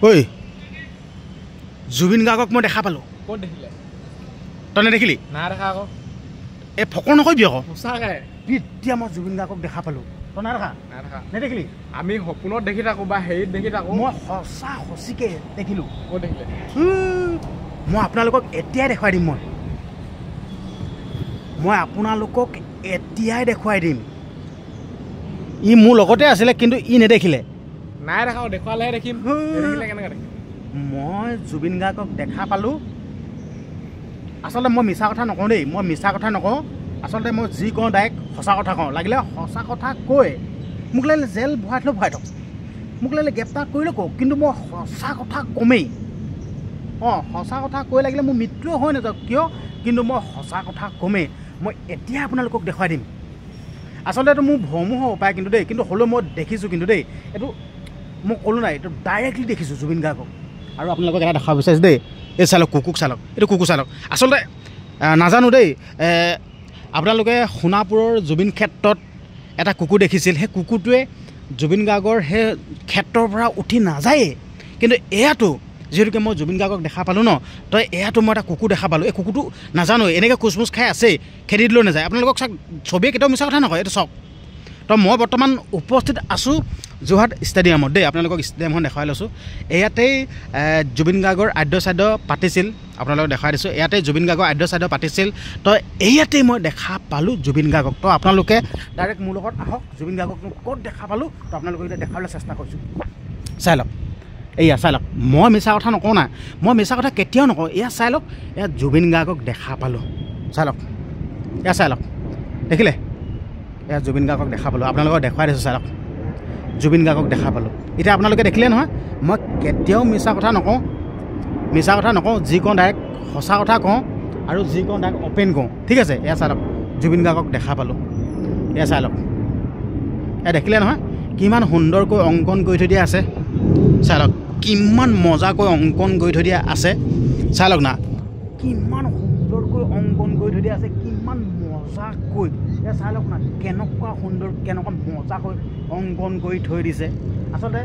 ঐ জুবিন গাৰ্গক মই দেখা পালোঁ। ক'ত দেখিলে? তই নেদেখিলি? নাই দেখা আকৌ। এই ফকৰ নকৰিবি আকৌ। সঁচাকৈ এতিয়া মই জুবিন গাৰ্গক দেখা পালোঁ। তই নাই দেখা? নাই দেখা। নেদেখিলি? আমি সপোনত দেখি থাকোঁ বা হেৰিত দেখি থাকোঁ। মই সঁচা সঁচিকৈ দেখিলোঁ। ক'ত দেখিলে? মই আপোনালোকক এতিয়াই দেখুৱাই দিম। মই আপোনালোকক এতিয়াই দেখুৱাই দিম। ই মোৰ লগতে আছিলে কিন্তু ই নেদেখিলে। নাই দেখা, দেখুৱালেহে দেখিম। নেদেখিলে কেনেকৈ দেখিম? মই জুবিন গাৰ্গক দেখা পালোঁ। আচলতে মই মিছা কথা নকওঁ দেই, মই মিছা কথা নকওঁ। আচলতে মই যি কওঁ ডাইৰেক্ট সঁচা কথা কওঁ। লাগিলে সঁচা কথা কৈ মোক লাগিলে জেল ভৰাই থ'লেও ভৰাই থওক, মোক লাগিলে গ্ৰেপ্তাৰ কৰিলেও কওক, কিন্তু মই সঁচা কথা কমেই। সঁচা কথা কৈ লাগিলে মোৰ মৃত্যুও হৈ নাযাওক কিয়, কিন্তু মই সঁচা কথা কমেই। মই এতিয়া আপোনালোকক দেখুৱাই দিম। আচলতে এইটো মোৰ ভ্ৰমো হ'ব পাৰে কিন্তু দেই, কিন্তু হ'লেও মই দেখিছোঁ কিন্তু দেই। এইটো মই ক'লোঁ নাই, এইটো ডাইৰেক্টলি দেখিছোঁ জুবিন গাৰ্গক। আৰু আপোনালোকক এটা দেখাব বিচাৰিছোঁ দেই। এই চালক কুকুক চালক, এইটো কুকুৰ চালক। আচলতে নাজানো দেই, আপোনালোকে সোণাপুৰৰ জুবিন ক্ষেত্ৰত এটা কুকুৰ দেখিছিল। সেই কুকুৰটোৱে জুবিন গাৰ্গৰ সেই ক্ষেত্ৰৰ পৰা উঠি নাযায়েই, কিন্তু এয়াতো যিহেতুকে মই জুবিন গাৰ্গক দেখা পালোঁ ন, তই এয়াতো মই এটা কুকুৰ দেখা পালোঁ। এই কুকুৰটো নাজানো এনেকৈ কোচমোচ খাই আছেই, খেদি দিলেও নাযায়। আপোনালোকক চাওক, ছবিয়ে কেতিয়াও মিছা কথা নকয়। এইটো চাওক। তো মই বৰ্তমান উপস্থিত আছোঁ যোৰহাট ষ্টেডিয়ামত দেই। আপোনালোকক ষ্টেডিয়ামখন দেখুৱাই লৈছোঁ। ইয়াতেই জুবিন গাৰ্গৰ আদ্য চাদ্য পাতিছিল। আপোনালোকক দেখুৱাই দিছোঁ। ইয়াতেই জুবিন গাৰ্গৰ আদ্য চাদ্য পাতিছিল। তো ইয়াতেই মই দেখা পালোঁ জুবিন গাৰ্গক। তো আপোনালোকে ডাইৰেক্ট মোৰ লগত আহক। জুবিন গাৰ্গক ক'ত দেখা পালোঁ তো আপোনালোকক এতিয়া দেখাবলৈ চেষ্টা কৰিছোঁ। চাই লওক, এয়া চাই লওক। মই মিছা কথা নকওঁ নাই, মই মিছা কথা কেতিয়াও নকওঁ। এয়া চাই লওক, এয়া জুবিন গাৰ্গক দেখা পালোঁ। চাই লওক, এয়া চাই লওক, দেখিলে? এয়া জুবিন গাৰ্গক দেখা পালোঁ। আপোনালোকক দেখুৱাই দিছোঁ, চাই লওক। জুবিন গাৰ্গক দেখা পালোঁ। এতিয়া আপোনালোকে দেখিলে নহয়, মই কেতিয়াও মিছা কথা নকওঁ। মিছা কথা নকওঁ, যি কওঁ ডাইৰেক্ট সঁচা কথা কওঁ, আৰু যি কওঁ ডাইৰেক্ট অ'পেন কওঁ। ঠিক আছে? এয়া চাই লওক, জুবিন গাৰ্গক দেখা পালোঁ। এয়া চাই লওক, এয়া দেখিলে নহয় কিমান সুন্দৰকৈ অংকন কৰি থৈ দিয়া আছে। চাই লওক, কিমান মজাকৈ অংকন কৰি থৈ দিয়া আছে। চাই লওক না, কিমান সুন্দৰকৈ অংকন কৰি থৈ দিয়া আছে, কিমান মজাকৈ। এয়া চাই লওক না, কেনেকুৱা সুন্দৰ, কেনেকুৱা মজাকৈ অংকন কৰি থৈ দিছে। আচলতে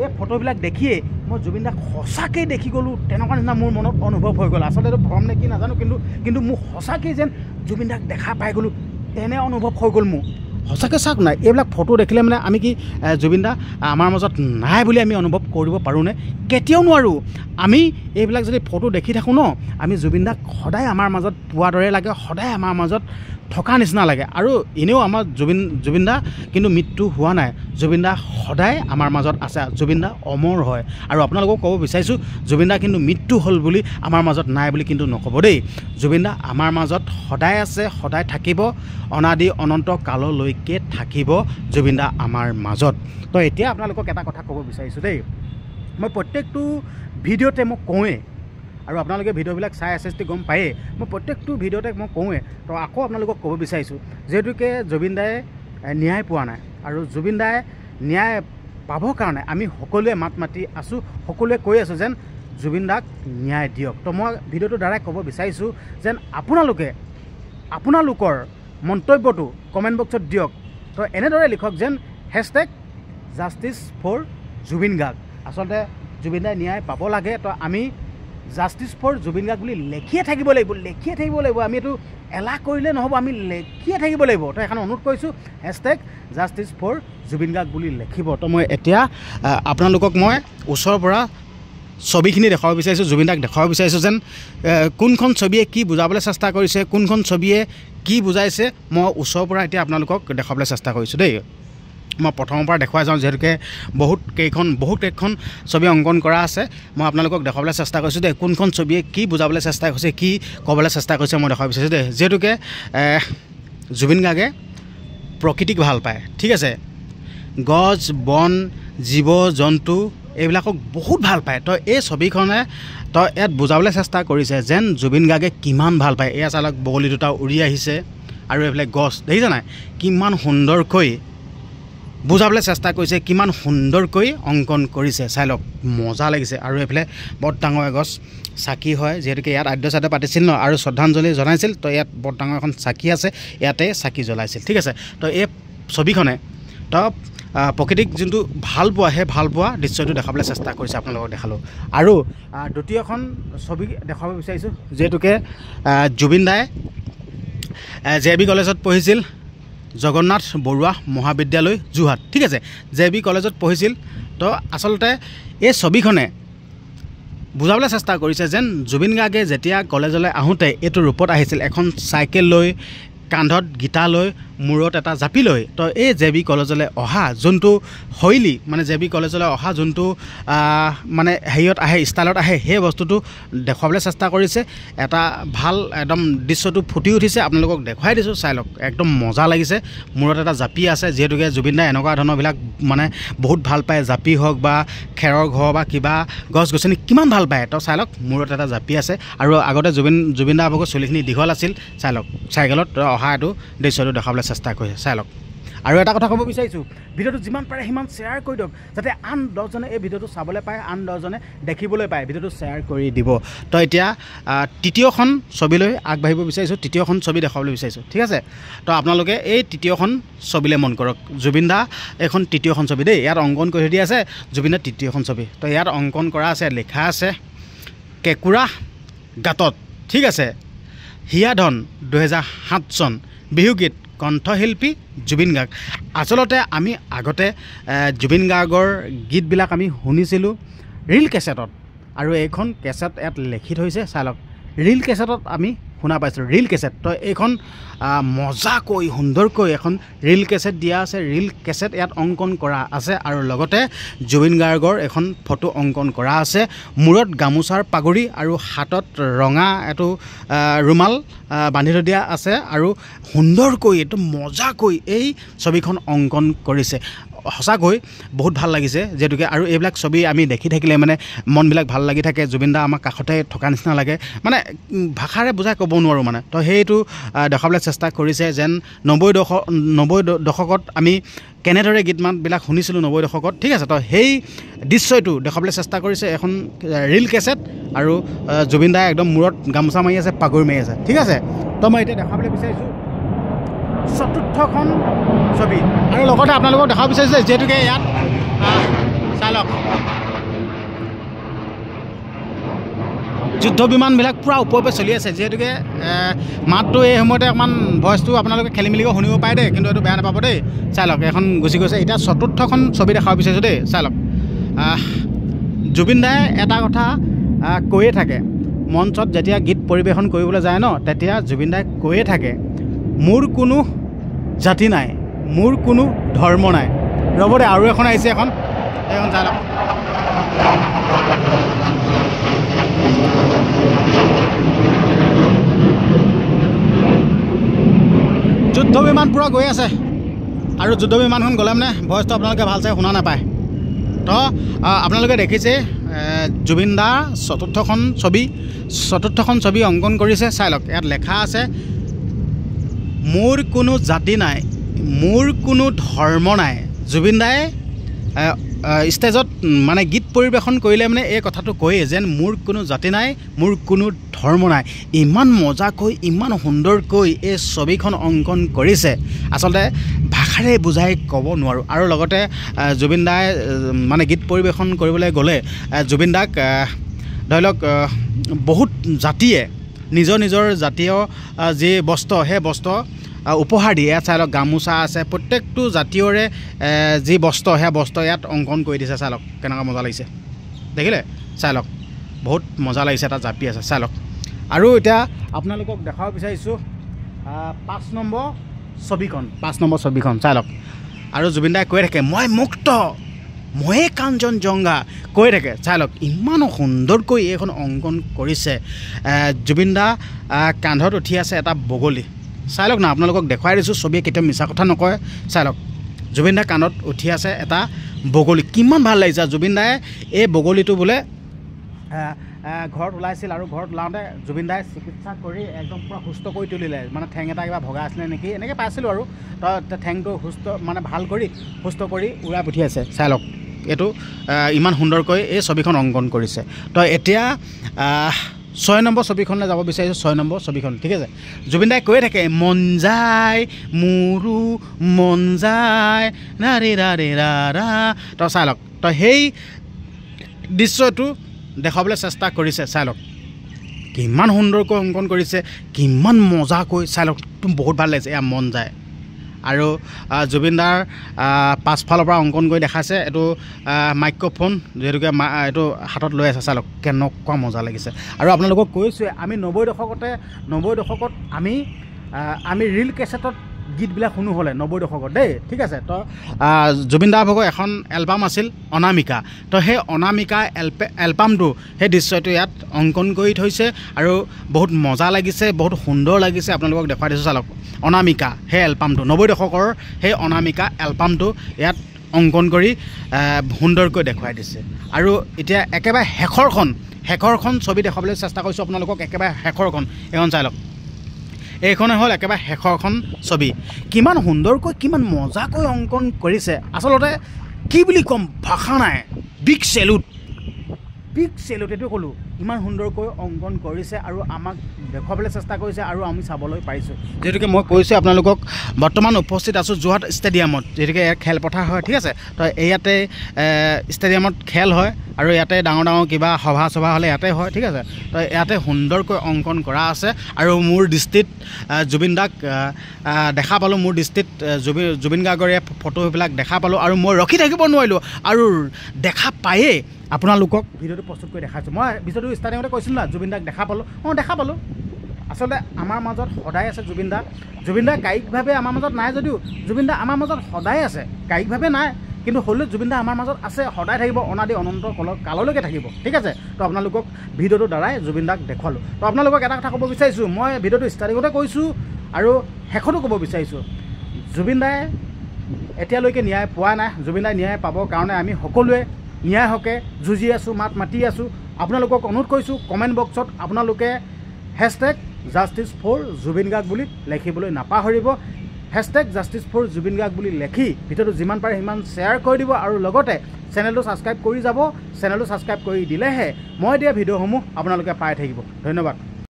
এই ফটোবিলাক দেখিয়ে মই জুবিন দাক সঁচাকৈ দেখি গ'লোঁ, তেনেকুৱা নিচিনা মোৰ মনত অনুভৱ হৈ গ'ল। আচলতে এইটো ভ্ৰম নে কি নাজানো, কিন্তু মোক সঁচাকৈ যেন জুবিন দাক দেখা পাই গ'লোঁ, তেনে অনুভৱ হৈ গ'ল মোৰ। সঁচাকৈ চাওক নাই, এইবিলাক ফটো দেখিলে মানে আমি কি জুবিন দা আমাৰ মাজত নাই বুলি আমি অনুভৱ কৰিব পাৰোঁনে? কেতিয়াও নোৱাৰোঁ। আমি এইবিলাক যদি ফটো দেখি থাকোঁ ন, আমি জুবিন দাক সদায় আমাৰ মাজত পোৱাৰ দৰে লাগে, সদায় আমাৰ মাজত থকা নিচিনা লাগে। আৰু এনেও আমাৰ জুবিন দা কিন্তু মৃত্যু হোৱা নাই। জুবিন দা সদায় আমাৰ মাজত আছে। জুবিন দা অমৰ হয়। আৰু আপোনালোকক ক'ব বিচাৰিছোঁ, জুবিন দা কিন্তু মৃত্যু হ'ল বুলি আমাৰ মাজত নাই বুলি কিন্তু নক'ব দেই। জুবিন দা আমাৰ মাজত সদায় আছে, সদায় থাকিব, অনাদি অনন্ত কাললৈকে থাকিব জুবিন দা আমাৰ মাজত। তো এতিয়া আপোনালোকক এটা কথা ক'ব বিচাৰিছোঁ দেই। মই প্ৰত্যেকটো ভিডিঅ'তে মই কওঁৱেই, আৰু আপোনালোকে ভিডিঅ'বিলাক চাই আছে যদি গম পায়েই, মই প্ৰত্যেকটো ভিডিঅ'তে মই কওঁৱেই। তো আকৌ আপোনালোকক ক'ব বিচাৰিছোঁ, যিহেতুকে জুবিন দায়ে ন্যায় পোৱা নাই, আৰু জুবিন দায়ে ন্যায় পাবৰ কাৰণে আমি সকলোৱে মাত মাতি আছোঁ, সকলোৱে কৈ আছোঁ যেন জুবিন দাক ন্যায় দিয়ক। তো মই ভিডিঅ'টোৰ দ্বাৰাই ক'ব বিচাৰিছোঁ যেন আপোনালোকৰ মন্তব্যটো কমেণ্ট বক্সত দিয়ক। তো এনেদৰে লিখক যেন #জাষ্টিছ ফৰ জুবিন গাৰ্গ। আচলতে জুবিন দাই ন্যায় পাব লাগে। তো আমি জাষ্টিছ ফৰ জুবিন গাৰ্গ বুলি লেখিয়ে থাকিব লাগিব। আমি এইটো এলাহ কৰিলে নহ'ব, আমি লেখিয়ে থাকিব লাগিব। তো এখন অনুৰোধ কৰিছোঁ, #জাষ্টিছ ফৰ জুবিন গাৰ্গ বুলি লিখিব। তো মই এতিয়া আপোনালোকক মই ওচৰৰ পৰা ছবিখিনি দেখুৱাব বিচাৰিছোঁ, জুবিন দাক দেখুৱাব বিচাৰিছোঁ যেন কোনখন ছবিয়ে কি বুজাবলৈ চেষ্টা কৰিছে, কোনখন ছবিয়ে কি বুজাইছে, মই ওচৰৰ পৰা এতিয়া আপোনালোকক দেখুৱাবলৈ চেষ্টা কৰিছোঁ দেই। মই প্ৰথমৰ পৰা দেখুৱাই যাওঁ, যিহেতুকে বহুত কেইখন ছবি অংকন কৰা আছে। মই আপোনালোকক দেখুৱাবলৈ চেষ্টা কৰিছোঁ দেই, কোনখন ছবিয়ে কি বুজাবলৈ চেষ্টা কৰিছে, কি ক'বলৈ চেষ্টা কৰিছে, মই দেখুৱাব বিচাৰিছোঁ দেই। যিহেতুকে জুবিন গাৰ্গে প্ৰকৃতিক ভাল পায়, ঠিক আছে, গছ বন জীৱ জন্তু এইবিলাকক বহুত ভাল পায়। তো এই ছবিখনে তো ইয়াত বুজাবলৈ চেষ্টা কৰিছে যেন জুবিন গাৰ্গে কিমান ভাল পায়। এয়া চালক, বগলী দুটা উৰি আহিছে, আৰু এইফালে গছ দেখিছে নাই, কিমান সুন্দৰকৈ বুজাবলৈ চেষ্টা কৰিছে, কিমান সুন্দৰকৈ অংকন কৰিছে। চাই লওক, মজা লাগিছে। আৰু এইফালে বৰ ডাঙৰ এগছ চাকি হয়, যিহেতুকে ইয়াত আদ্য চাদ্য পাতিছিল ন, আৰু শ্ৰদ্ধাঞ্জলি জনাইছিল। তো ইয়াত বৰ ডাঙৰ এখন চাকি আছে, ইয়াতে চাকি জ্বলাইছিল, ঠিক আছে। তো এই ছবিখনে তো প্ৰকৃতিক যোনটো ভাল পোৱা সেই ভাল পোৱা দৃশ্যটো দেখাবলৈ চেষ্টা কৰিছে আপোনালোকক দেখালোঁ আৰু দ্বিতীয়খন ছবি দেখাব বিচাৰিছোঁ যিহেতুকে জুবিন দাই JB কলেজত পঢ়িছিল জগন্নাথ বৰুৱা মহাবিদ্যালয় যোৰহাট ঠিক আছে JB কলেজত পঢ়িছিল তো আচলতে এই ছবিখনে বুজাবলৈ চেষ্টা কৰিছে যেন জুবিন গাৰ্গে যেতিয়া কলেজলৈ আহোঁতে এইটো ৰূপত আহিছিল এখন চাইকেল লৈ কান্ধত গীতা লৈ মূৰত এটা জাপি লৈ তো এই JB কলেজলৈ অহা যোনটো শৈলী মানে JB কলেজলৈ অহা যোনটো মানে হেৰিয়ত আহে ষ্টাইলত আহে সেই বস্তুটো দেখুৱাবলৈ চেষ্টা কৰিছে এটা ভাল একদম দৃশ্যটো ফুটি উঠিছে আপোনালোকক দেখুৱাই দিছোঁ চাই লওক একদম মজা লাগিছে মূৰত এটা জাপি আছে যিহেতুকে জুবিন দাই এনেকুৱা ধৰণৰবিলাক মানে বহুত ভাল পায় জাপি হওক বা খেৰৰ ঘৰ বা কিবা গছ গছনি কিমান ভাল পায় তো চাই লওক মূৰত এটা জাপি আছে আৰু আগতে জুবিন দাৰ ভাগৰ চুলিখিনি দীঘল আছিল চাই লওক চাইকেলত অহা এইটো দৃশ্যটো দেখাবলৈ চেষ্টা কৰিছে চাই লওক আৰু এটা কথা ক'ব বিচাৰিছোঁ ভিডিঅ'টো যিমান পাৰে সিমান শ্বেয়াৰ কৰি দিয়ক যাতে আন 10জনে এই ভিডিঅ'টো চাবলৈ পায় আন 10জনে দেখিবলৈ পায় ভিডিঅ'টো শ্বেয়াৰ কৰি দিব তো এতিয়া তৃতীয়খন ছবিলৈ আগবাঢ়িব বিচাৰিছোঁ তৃতীয়খন ছবি দেখাবলৈ বিচাৰিছোঁ ঠিক আছে তো আপোনালোকে এই তৃতীয়খন ছবিলৈ মন কৰক জুবিন দা এইখন তৃতীয়খন ছবি দেই ইয়াত অংকন কৰি দিয়া আছে জুবিন দাৰ তৃতীয়খন ছবি তো ইয়াত অংকন কৰা আছে লিখা আছে কেঁকুৰা গাঁতত ঠিক আছে হিয়াধন 2007 চন বিহুগীত কণ্ঠশিল্পী জুবিন গাৰ্গ আচলতে আমি আগতে জুবিন গাৰ্গৰ গীতবিলাক আমি শুনিছিলোঁ ৰিল কেছেটত আৰু এইখন কেছেট ইয়াত লিখি থৈছে চাই লওক ৰিল কেছেটত আমি শুনা পাইছিলোঁ ৰিল কেছেট তো এইখন মজাকৈ সুন্দৰকৈ এখন ৰিল কেছেট দিয়া আছে ৰিল কেছেট ইয়াত অংকন কৰা আছে আৰু লগতে জুবিন গাৰ্গৰ এখন ফটো অংকন কৰা আছে মূৰত গামোচাৰ পাগুৰি আৰু হাতত ৰঙা এইটো ৰুমাল বান্ধি থৈ দিয়া আছে আৰু সুন্দৰকৈ এইটো মজাকৈ এই ছবিখন অংকন কৰিছে সঁচাকৈ বহুত ভাল লাগিছে যিহেতুকে আৰু এইবিলাক ছবি আমি দেখি থাকিলে মানে মনবিলাক ভাল লাগি থাকে জুবিন দা আমাৰ কাষতে থকা নিচিনা লাগে মানে ভাষাৰে বুজাই ক'ব নোৱাৰোঁ মানে তো সেইটো দেখাবলৈ চেষ্টা কৰিছে যেন 90 দশকত আমি কেনেদৰে গীত মাতবিলাক শুনিছিলোঁ 90 দশকত ঠিক আছে তো সেই দৃশ্যটো দেখাবলৈ চেষ্টা কৰিছে এখন ৰিল কেছেট আৰু জুবিন দাই একদম মূৰত গামোচা মাৰি আছে পাগুৰি মাৰি আছে ঠিক আছে তো মই এতিয়া দেখাবলৈ বিচাৰিছোঁ চতুৰ্থখন ছবি আৰু লগতে আপোনালোকক দেখাব বিচাৰিছে যিহেতুকে ইয়াত চাই লওক যুদ্ধ বিমানবিলাক পূৰা ওপৰে চলি আছে যিহেতুকে মাতটো এই সময়তে অকণমান ভইচটো আপোনালোকে খেলি মেলিকৈ শুনিব পাৰে দেই কিন্তু এইটো বেয়া নাপাব দেই চাই লওক এখন গুচি গৈছে এতিয়া চতুৰ্থখন ছবি দেখাব বিচাৰিছোঁ দেই চাই লওক জুবিন দাই এটা কথা কৈয়ে থাকে মঞ্চত যেতিয়া গীত পৰিৱেশন কৰিবলৈ যায় ন তেতিয়া জুবিন দাই কৈয়ে থাকে মোৰ কোনো জাতি নাই মোৰ কোনো ধৰ্ম নাই ৰ'ব দে আৰু এখন আহিছে এইখন চাই লওক যুদ্ধ বিমান পূৰা গৈ আছে আৰু যুদ্ধ বিমানখন গ'লে মানে ভইচটো আপোনালোকে ভাল চাই শুনা নাপায় তো আপোনালোকে দেখিছে জুবিন দাৰ চতুৰ্থখন ছবি অংকন কৰিছে চাই লওক ইয়াত লেখা আছে মোৰ কোনো জাতি নাই মোৰ কোনো ধৰ্ম নাই জুবিন দাই ষ্টেজত মানে গীত পৰিৱেশন কৰিলে মানে এই কথাটো কয়ে যেন মোৰ কোনো জাতি নাই মোৰ কোনো ধৰ্ম নাই ইমান মজাকৈ ইমান সুন্দৰকৈ এই ছবিখন অংকন কৰিছে আচলতে ভাষাৰে বুজাই ক'ব নোৱাৰোঁ আৰু লগতে জুবিন দাই মানে গীত পৰিৱেশন কৰিবলৈ গ'লে জুবিন দাক ধৰি লওক বহুত জাতিয়ে নিজৰ জাতীয় যি বস্ত্ৰ সেই বস্ত্ৰ উপহাৰ দিয়ে ইয়াত চাই লওক গামোচা আছে প্ৰত্যেকটো জাতীয়ৰে যি বস্ত্ৰ সেই বস্ত্ৰ ইয়াত অংকন কৰি দিছে চাই লওক কেনেকুৱা মজা লাগিছে দেখিলে চাই লওক বহুত মজা লাগিছে এটা জাপি আছে চাই লওক আৰু এতিয়া আপোনালোকক দেখাব বিচাৰিছোঁ 5 নম্বৰ ছবিখন চাই লওক আৰু জুবিন দাই কৈ থাকে মই মুক্ত ময়ে কাঞ্চনজংঘা কৈ থাকে চাই লওক ইমান সুন্দৰকৈ এইখন অংকন কৰিছে জুবিন দা কান্ধত উঠি আছে এটা বগলী চাই লওক না আপোনালোকক দেখুৱাই দিছোঁ ছবিয়ে কেতিয়াও মিছা কথা নকয় চাই লওক জুবিন দাৰ কান্ধত উঠি আছে এটা বগলী কিমান ভাল লাগিছে জুবিন দাই এই বগলীটো বোলে ঘৰত ওলাইছিল আৰু ঘৰত ওলাওঁতে জুবিন দাই চিকিৎসা কৰি একদম পূৰা সুস্থ কৰি তুলিলে মানে ঠেং এটা কিবা ভগা আছিলে নেকি এনেকৈ পাইছিলোঁ আৰু তো ঠেংটো মানে ভাল কৰি সুস্থ কৰি উৰাই পঠিয়াইছে চাই লওক এইটো ইমান সুন্দৰকৈ এই ছবিখন অংকন কৰিছে তো এতিয়া 6 নম্বৰ ছবিখনলৈ যাব বিচাৰিছোঁ 6 নম্বৰ ছবিখন ঠিক আছে জুবিন দাই কৈয়ে থাকে মন যায় মোৰো মন যায় না ৰে ৰা ৰে ৰা ৰা তই চাই লওক তই সেই দৃশ্যটো দেখাবলৈ চেষ্টা কৰিছে চাই লওক কিমান সুন্দৰকৈ অংকন কৰিছে কিমান মজাকৈ চাই লওক বহুত ভাল লাগিছে এয়া মন যায় আৰু জুবিনদাৰ পাছফালৰ পৰা অংকন কৰি দেখাইছে এইটো মাইক্ৰফোন যিহেতুকে এইটো হাতত লৈ আছে চাই লওক কেনেকুৱা মজা লাগিছে আৰু আপোনালোকক কৈছোঁৱে আমি 90 দশকত আমি ৰিল কেছেটত গীতবিলাক শুনো হ'লে 90 দশকত দেই ঠিক আছে তো জুবিনদাৰ ভাগৰ এখন এলবাম আছিল অনামিকা তো সেই অনামিকা এলবামটো সেই দৃশ্যটো ইয়াত অংকন কৰি থৈছে আৰু বহুত মজা লাগিছে বহুত সুন্দৰ লাগিছে আপোনালোকক দেখুৱাই দিছোঁ চালক অনামিকা সেই এলবামটো 90 দশকৰ সেই অনামিকা এলবামটো ইয়াত অংকন কৰি সুন্দৰকৈ দেখুৱাই দিছে আৰু এতিয়া একেবাৰে শেষৰখন ছবি দেখাবলৈ চেষ্টা কৰিছোঁ আপোনালোকক একেবাৰে শেষৰখন এইখন চাই লওক এইখনে হ'ল একেবাৰে শেষৰখন ছবি কিমান সুন্দৰকৈ কিমান মজাকৈ অংকন কৰিছে আচলতে কি বুলি ক'ম ভাষা নাই বিগ চেলুট এইটো ক'লোঁ ইমান সুন্দৰকৈ অংকন কৰিছে আৰু আমাক দেখুৱাবলৈ চেষ্টা কৰিছে আৰু আমি চাবলৈ পাৰিছোঁ যিহেতুকে মই কৈছোঁ আপোনালোকক বৰ্তমান উপস্থিত আছোঁ যোৰহাট ষ্টেডিয়ামত যিহেতুকে ইয়াত খেলপথাৰ হয় ঠিক আছে তো ইয়াতে ষ্টেডিয়ামত খেল হয় আৰু ইয়াতে ডাঙৰ কিবা সভা হ'লে ইয়াতে হয় ঠিক আছে তো ইয়াতে সুন্দৰকৈ অংকন কৰা আছে আৰু মোৰ দৃষ্টিত জুবিন দাক দেখা পালোঁ মোৰ দৃষ্টিত জুবিন গাৰ্গৰে ফটোবিলাক দেখা পালোঁ আৰু মই ৰখি থাকিব নোৱাৰিলোঁ আৰু দেখা পায়েই আপোনালোকক ভিডিঅ'টো প্ৰস্তুত কৰি দেখাইছোঁ মই ভিডিঅ'টো ষ্টাৰ্টিঙতে কৈছিলোঁ না জুবিন দাক দেখা পালোঁ আচলতে আমাৰ মাজত সদায় আছে জুবিন দা কায়িকভাৱে আমাৰ মাজত নাই যদিও জুবিন দা আমাৰ মাজত সদায় আছে কায়িকভাৱে নাই কিন্তু হ'লেও জুবিন দা আমাৰ মাজত আছে সদায় থাকিব অনাদি অনন্ত কাললৈকে থাকিব ঠিক আছে তো আপোনালোকক ভিডিঅ'টোৰ দ্বাৰাই জুবিন দাক দেখুৱালোঁ তো আপোনালোকক এটা কথা ক'ব বিচাৰিছোঁ মই ভিডিঅ'টো ষ্টাৰ্টিঙতে কৈছোঁ আৰু শেষতো ক'ব বিচাৰিছোঁ জুবিন দাই এতিয়ালৈকে ন্যায় পোৱা নাই জুবিন দাই ন্যায় পাবৰ কাৰণে আমি সকলোৱে ন্যায় হকে যুঁজি আছোঁ মাত মাতি আছোঁ আপোনালোকক অনুৰোধ কৰিছোঁ কমেণ্ট বক্সত আপোনালোকে #জাষ্টিছ ফৰ জুবিন গাৰ্গ বুলি লিখিবলৈ নাপাহৰিব #জাষ্টিছ ফৰ জুবিন গাৰ্গ বুলি লিখি ভিডিঅ'টো যিমান পাৰে সিমান শ্বেয়াৰ কৰি দিব আৰু লগতে চেনেলটো ছাবস্ক্ৰাইব কৰি যাব চেনেলটো ছাবস্ক্ৰাইব কৰি দিলেহে মই দিয়া ভিডিঅ'সমূহ আপোনালোকে পাই থাকিব ধন্যবাদ